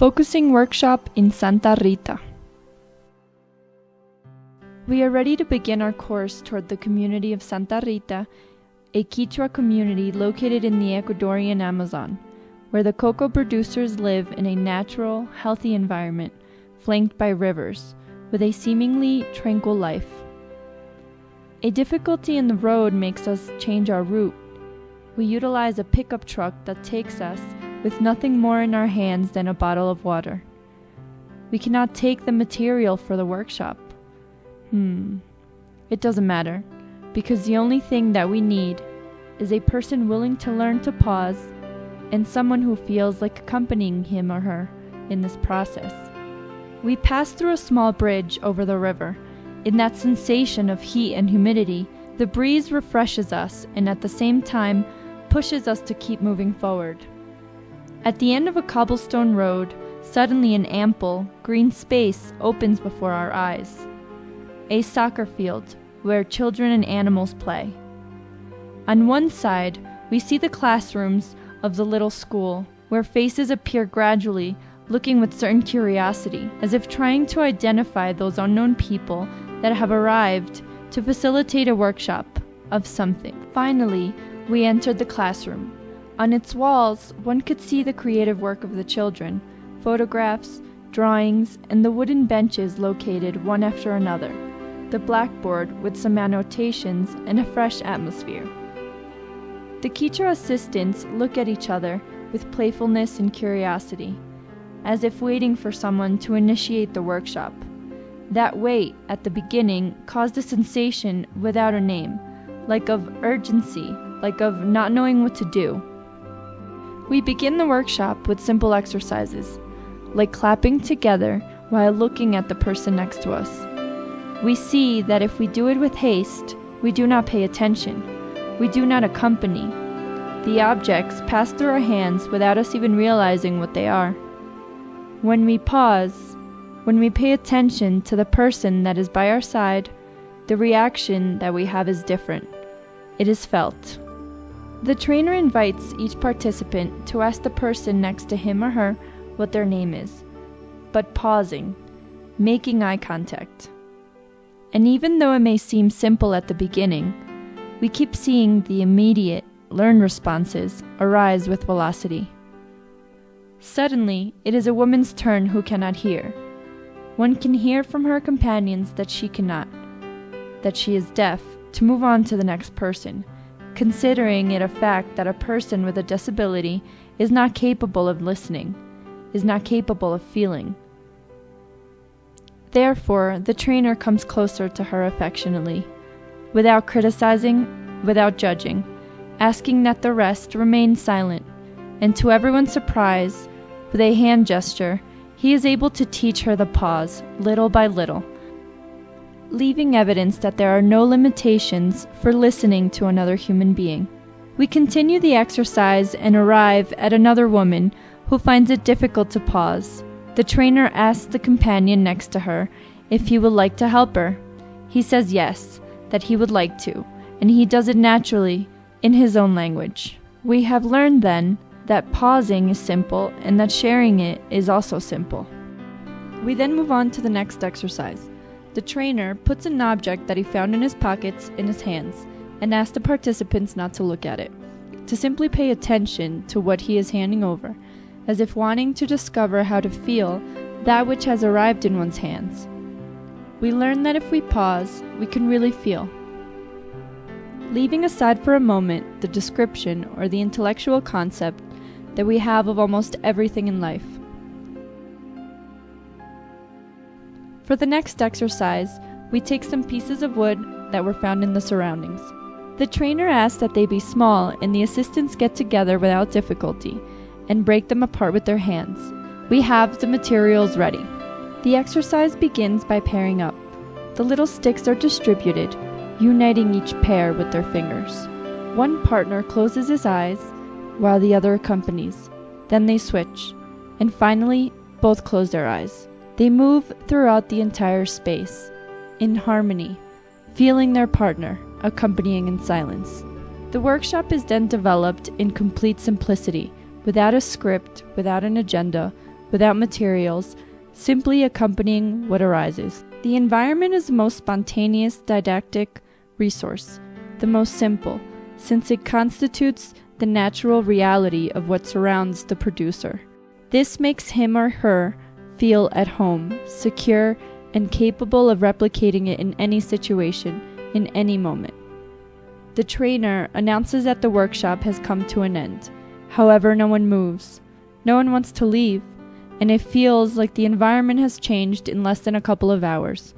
Focusing Workshop in Santa Rita. We are ready to begin our course toward the community of Santa Rita, a Quechua community located in the Ecuadorian Amazon, where the cocoa producers live in a natural, healthy environment, flanked by rivers, with a seemingly tranquil life. A difficulty in the road makes us change our route. We utilize a pickup truck that takes us with nothing more in our hands than a bottle of water. We cannot take the material for the workshop. It doesn't matter, because the only thing that we need is a person willing to learn to pause and someone who feels like accompanying him or her in this process. We pass through a small bridge over the river. In that sensation of heat and humidity, the breeze refreshes us and at the same time pushes us to keep moving forward. At the end of a cobblestone road, suddenly an ample, green space opens before our eyes. A soccer field where children and animals play. On one side, we see the classrooms of the little school, where faces appear gradually, looking with certain curiosity, as if trying to identify those unknown people that have arrived to facilitate a workshop of something. Finally, we entered the classroom. On its walls, one could see the creative work of the children, photographs, drawings, and the wooden benches located one after another, the blackboard with some annotations and a fresh atmosphere. The Quechua assistants look at each other with playfulness and curiosity, as if waiting for someone to initiate the workshop. That wait at the beginning caused a sensation without a name, like of urgency, like of not knowing what to do. We begin the workshop with simple exercises, like clapping together while looking at the person next to us. We see that if we do it with haste, we do not pay attention, we do not accompany. The objects pass through our hands without us even realizing what they are. When we pause, when we pay attention to the person that is by our side, the reaction that we have is different. It is felt. The trainer invites each participant to ask the person next to him or her what their name is, but pausing, making eye contact. And even though it may seem simple at the beginning, we keep seeing the immediate, learned responses arise with velocity. Suddenly, it is a woman's turn who cannot hear. One can hear from her companions that she cannot, that she is deaf, to move on to the next person, considering it a fact that a person with a disability is not capable of listening, is not capable of feeling. Therefore, the trainer comes closer to her affectionately, without criticizing, without judging, asking that the rest remain silent, and to everyone's surprise, with a hand gesture, he is able to teach her the pause, little by little, leaving evidence that there are no limitations for listening to another human being. We continue the exercise and arrive at another woman who finds it difficult to pause. The trainer asks the companion next to her if he would like to help her. He says yes, that he would like to, and he does it naturally, in his own language. We have learned then that pausing is simple and that sharing it is also simple. We then move on to the next exercise. The trainer puts an object that he found in his pockets in his hands and asks the participants not to look at it, to simply pay attention to what he is handing over, as if wanting to discover how to feel that which has arrived in one's hands. We learn that if we pause, we can really feel. Leaving aside for a moment the description or the intellectual concept that we have of almost everything in life. For the next exercise, we take some pieces of wood that were found in the surroundings. The trainer asks that they be small and the assistants get together without difficulty and break them apart with their hands. We have the materials ready. The exercise begins by pairing up. The little sticks are distributed, uniting each pair with their fingers. One partner closes his eyes while the other accompanies. Then they switch, and finally, both close their eyes. They move throughout the entire space, in harmony, feeling their partner, accompanying in silence. The workshop is then developed in complete simplicity, without a script, without an agenda, without materials, simply accompanying what arises. The environment is the most spontaneous didactic resource, the most simple, since it constitutes the natural reality of what surrounds the producer. This makes him or her feel at home, secure, and capable of replicating it in any situation, in any moment. The trainer announces that the workshop has come to an end. However, no one moves. No one wants to leave, and it feels like the environment has changed in less than a couple of hours,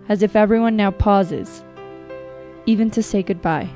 as if everyone now pauses, even to say goodbye.